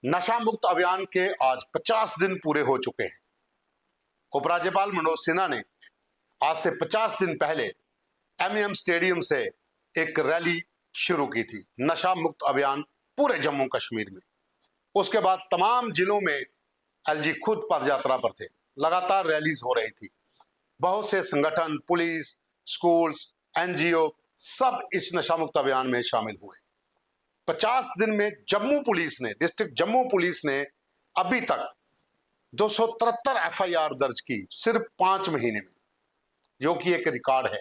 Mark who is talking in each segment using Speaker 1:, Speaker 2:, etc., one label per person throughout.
Speaker 1: नशा मुक्त अभियान के आज 50 दिन पूरे हो चुके हैं। उपराज्यपाल मनोज सिन्हा ने आज से 50 दिन पहले एमएएम स्टेडियम से एक रैली शुरू की थी, नशा मुक्त अभियान पूरे जम्मू कश्मीर में। उसके बाद तमाम जिलों में एलजी खुद पदयात्रा पर थे, लगातार रैलीज हो रही थी। बहुत से संगठन, पुलिस, स्कूल्स, एनजीओ सब इस नशा मुक्त अभियान में शामिल हुए। 50 दिन में जम्मू पुलिस ने, डिस्ट्रिक्ट जम्मू पुलिस ने अभी तक 273 एफआईआर दर्ज की सिर्फ 5 महीने में, जो कि एक रिकॉर्ड है।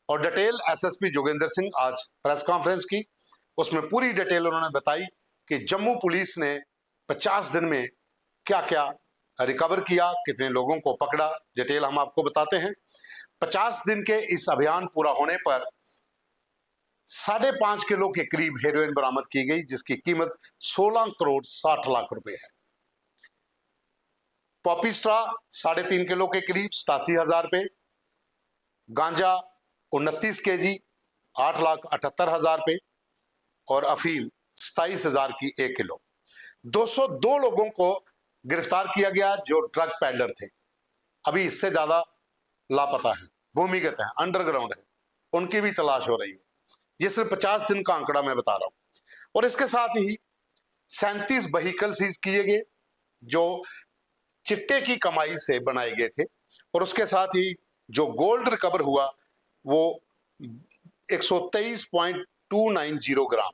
Speaker 1: और डिटेल एसएसपी जोगेंद्र सिंह आज प्रेस कॉन्फ्रेंस की, उसमें पूरी डिटेल उन्होंने बताई कि जम्मू पुलिस ने 50 दिन में क्या क्या रिकवर किया, कितने लोगों को पकड़ा। डिटेल हम आपको बताते हैं। 50 दिन के इस अभियान पूरा होने पर 5.5 किलो के करीब हेरोइन बरामद की गई, जिसकी कीमत 16 करोड़ 60 लाख रुपए है। पॉपी स्ट्रा 3.5 किलो के करीब 87,000 रुपए, गांजा 29 केजी 8,78,000 रुपए और अफीम 27,000 की 1 किलो। 202 लोगों को गिरफ्तार किया गया जो ड्रग पैडलर थे। अभी इससे ज्यादा लापता है, भूमिगत है, अंडरग्राउंड है, उनकी भी तलाश हो रही है। ये सिर्फ 50 दिन का आंकड़ा मैं बता रहा हूं। और इसके साथ ही 37 व्हीकल सीज किए गए जो चिट्टे की कमाई से बनाए गए थे। और उसके साथ ही जो गोल्ड रिकवर हुआ वो 123.290 ग्राम,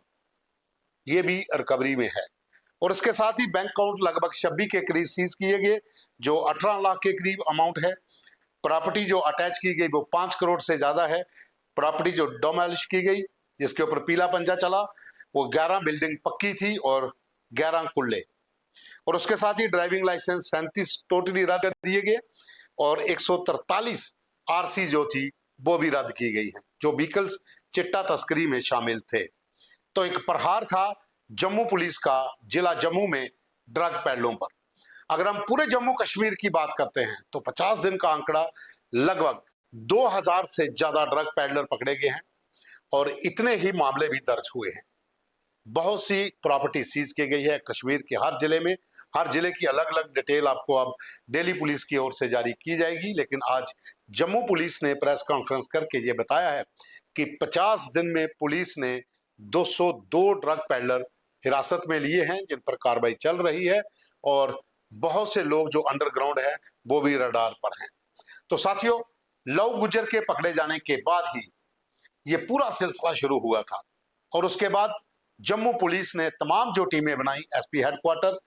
Speaker 1: ये भी रिकवरी में है। और इसके साथ ही बैंक अकाउंट लगभग 26 के करीब सीज किए गए, जो 18 लाख के करीब अमाउंट है। प्रॉपर्टी जो अटैच की गई वो 5 करोड़ से ज्यादा है। प्रॉपर्टी जो डोमैलिश की गई, जिसके ऊपर पीला पंजा चला, वो 11 बिल्डिंग पक्की थी और 11 कुल्ले। और उसके साथ ही ड्राइविंग लाइसेंस 37 टोटली रद्द कर दिए गए और 143 आरसी जो थी वो भी रद्द की गई है, जो व्हीकल्स चिट्टा तस्करी में शामिल थे। तो एक प्रहार था जम्मू पुलिस का जिला जम्मू में ड्रग पैडलों पर। अगर हम पूरे जम्मू कश्मीर की बात करते हैं तो 50 दिन का आंकड़ा लगभग 2000 से ज्यादा ड्रग पैडलर पकड़े गए हैं और इतने ही मामले भी दर्ज हुए हैं। बहुत सी प्रॉपर्टी सीज की गई है कश्मीर के हर जिले में। हर जिले की अलग अलग डिटेल आपको अब दिल्ली पुलिस की ओर से जारी की जाएगी, लेकिन आज जम्मू पुलिस ने प्रेस कॉन्फ्रेंस करके ये बताया है कि 50 दिन में पुलिस ने 202 ड्रग पैडलर हिरासत में लिए हैं, जिन पर कार्रवाई चल रही है। और बहुत से लोग जो अंडरग्राउंड है वो भी रडार पर हैं। तो साथियों, लव गुजर के पकड़े जाने के बाद ही ये पूरा सिलसिला शुरू हुआ था। और उसके बाद जम्मू पुलिस ने तमाम जो टीमें बनाई, एसपी हेडक्वार्टर,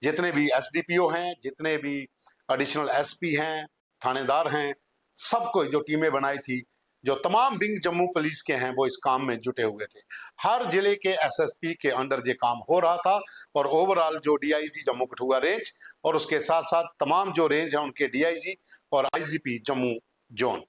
Speaker 1: जितने भी एसडीपीओ हैं, जितने भी एडिशनल एसपी हैं, थानेदार हैं, सबको जो टीमें बनाई थी, जो तमाम विंग जम्मू पुलिस के हैं, वो इस काम में जुटे हुए थे। हर जिले के एसएसपी के अंडर ये काम हो रहा था। और ओवरऑल जो डीआईजी जम्मू कठुआ रेंज और उसके साथ साथ तमाम जो रेंज है उनके डीआईजी और आईजीपी जम्मू जोन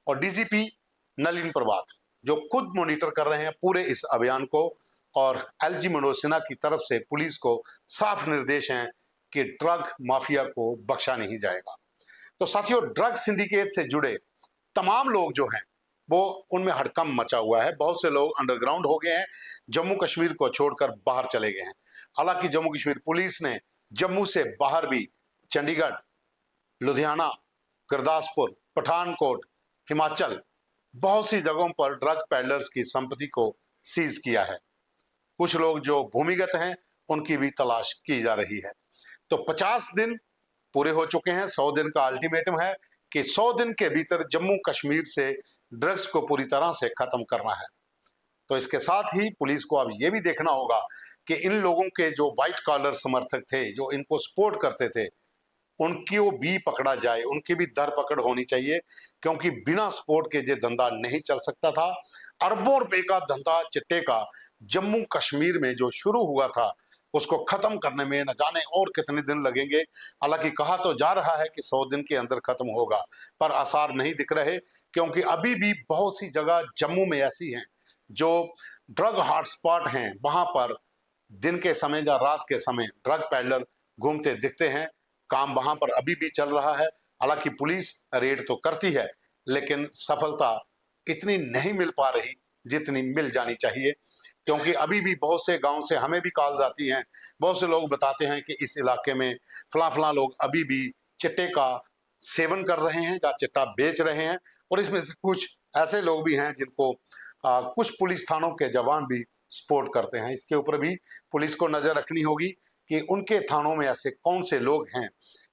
Speaker 1: और डीजीपी नलिन प्रभात, जो खुद मॉनिटर कर रहे हैं पूरे इस अभियान को। और एलजी मनोज सिन्हा की तरफ से पुलिस को साफ निर्देश हैं कि ड्रग माफिया को बख्शा नहीं जाएगा। तो साथियों, ड्रग सिंडिकेट से जुड़े तमाम लोग जो हैं वो उनमें हड़कंप मचा हुआ है। बहुत से लोग अंडरग्राउंड हो गए हैं, जम्मू कश्मीर को छोड़कर बाहर चले गए हैं। हालांकि जम्मू कश्मीर पुलिस ने जम्मू से बाहर भी चंडीगढ़, लुधियाना, गुरदासपुर, पठानकोट, हिमाचल, बहुत सी जगहों पर ड्रग पैडलर्स की संपत्ति को सीज किया है। कुछ लोग जो भूमिगत हैं उनकी भी तलाश की जा रही है। तो 50 दिन पूरे हो चुके हैं। 100 दिन का अल्टीमेटम है कि 100 दिन के भीतर जम्मू कश्मीर से ड्रग्स को पूरी तरह से खत्म करना है। तो इसके साथ ही पुलिस को अब यह भी देखना होगा कि इन लोगों के जो व्हाइट कॉलर समर्थक थे, जो इनको सपोर्ट करते थे, उनकी वो भी पकड़ा जाए, उनकी भी धरपकड़ होनी चाहिए, क्योंकि बिना सपोर्ट के ये धंधा नहीं चल सकता था। अरबों रुपए का धंधा चिट्टे का जम्मू कश्मीर में जो शुरू हुआ था, उसको खत्म करने में न जाने और कितने दिन लगेंगे। हालांकि कहा तो जा रहा है कि 100 दिन के अंदर खत्म होगा, पर आसार नहीं दिख रहे, क्योंकि अभी भी बहुत सी जगह जम्मू में ऐसी हैं जो ड्रग हॉटस्पॉट हैं, वहां पर दिन के समय या रात के समय ड्रग पैडलर घूमते दिखते हैं। काम वहां पर अभी भी चल रहा है। हालांकि पुलिस रेड तो करती है, लेकिन सफलता इतनी नहीं मिल पा रही जितनी मिल जानी चाहिए। क्योंकि अभी भी बहुत से गांव से हमें भी कॉल्स आती हैं, बहुत से लोग बताते हैं कि इस इलाके में फला लोग अभी भी चिट्टे का सेवन कर रहे हैं या चिट्टा बेच रहे हैं। और इसमें से कुछ ऐसे लोग भी हैं जिनको कुछ पुलिस थानों के जवान भी सपोर्ट करते हैं। इसके ऊपर भी पुलिस को नजर रखनी होगी कि उनके थानों में ऐसे कौन से लोग हैं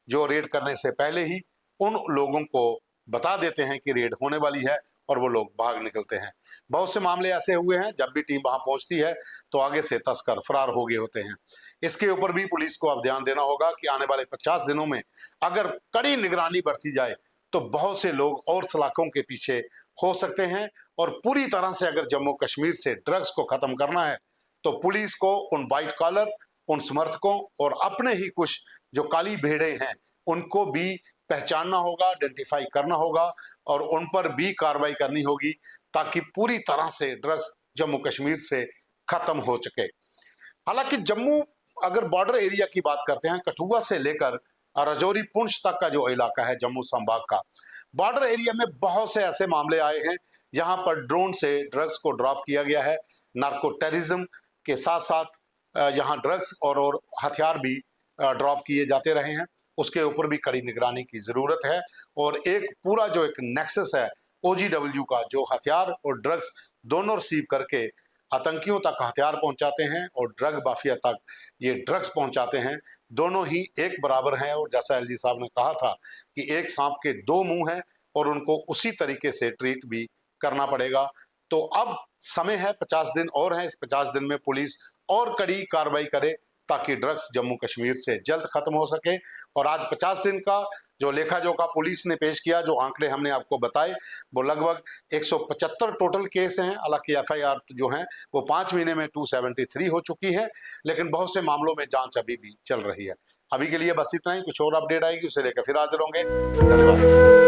Speaker 1: जो रेड करने से पहले ही उन लोगों को बता देते हैं कि रेड होने वाली है और वो लोग भाग निकलते हैं। बहुत से मामले ऐसे हुए हैं जब भी टीम वहां पहुंचती है तो आगे से तस्कर फरार हो गए होते हैं। इसके ऊपर भी पुलिस को अब ध्यान देना होगा कि आने वाले 50 दिनों में अगर कड़ी निगरानी बरती जाए तो बहुत से लोग और सलाखों के पीछे हो सकते हैं। और पूरी तरह से अगर जम्मू कश्मीर से ड्रग्स को खत्म करना है तो पुलिस को उन व्हाइट कॉलर, उन समर्थकों और अपने ही कुछ जो काली भेड़े हैं उनको भी पहचानना होगा, आइडेंटिफाई करना होगा और उन पर भी कार्रवाई करनी होगी ताकि पूरी तरह से ड्रग्स जम्मू कश्मीर से खत्म हो सके। हालांकि जम्मू अगर बॉर्डर एरिया की बात करते हैं, कठुआ से लेकर राजौरी पुंछ तक का जो इलाका है जम्मू संभाग का, बॉर्डर एरिया में बहुत से ऐसे मामले आए हैं जहां पर ड्रोन से ड्रग्स को ड्रॉप किया गया है। नार्को टेररिज्म के साथ साथ यहां ड्रग्स और हथियार भी ड्रॉप किए जाते रहे हैं। उसके ऊपर भी कड़ी निगरानी की जरूरत है। और एक पूरा जो एक नेक्सस है OGW का, जो हथियार और ड्रग्स दोनों रिसीव करके आतंकियों तक हथियार पहुंचाते हैं और ड्रग माफिया तक ये ड्रग्स पहुंचाते हैं, दोनों ही एक बराबर हैं। और जैसा LG साहब ने कहा था कि एक सांप के दो मुंह हैं और उनको उसी तरीके से ट्रीट भी करना पड़ेगा। तो अब समय है, 50 दिन और हैं। इस 50 दिन में पुलिस और कड़ी कार्रवाई करे ताकि ड्रग्स जम्मू कश्मीर से जल्द खत्म हो सके। और आज 50 दिन का जो लेखा जोखा पुलिस ने पेश किया, जो आंकड़े हमने आपको बताए, वो लगभग 175 टोटल केस हैं। हालांकि FIR जो हैं वो 5 महीने में 273 हो चुकी है, लेकिन बहुत से मामलों में जांच अभी भी चल रही है। अभी के लिए बस इतना ही। कुछ और अपडेट आएगी उसे लेकर फिर हाजिर होंगे। धन्यवाद।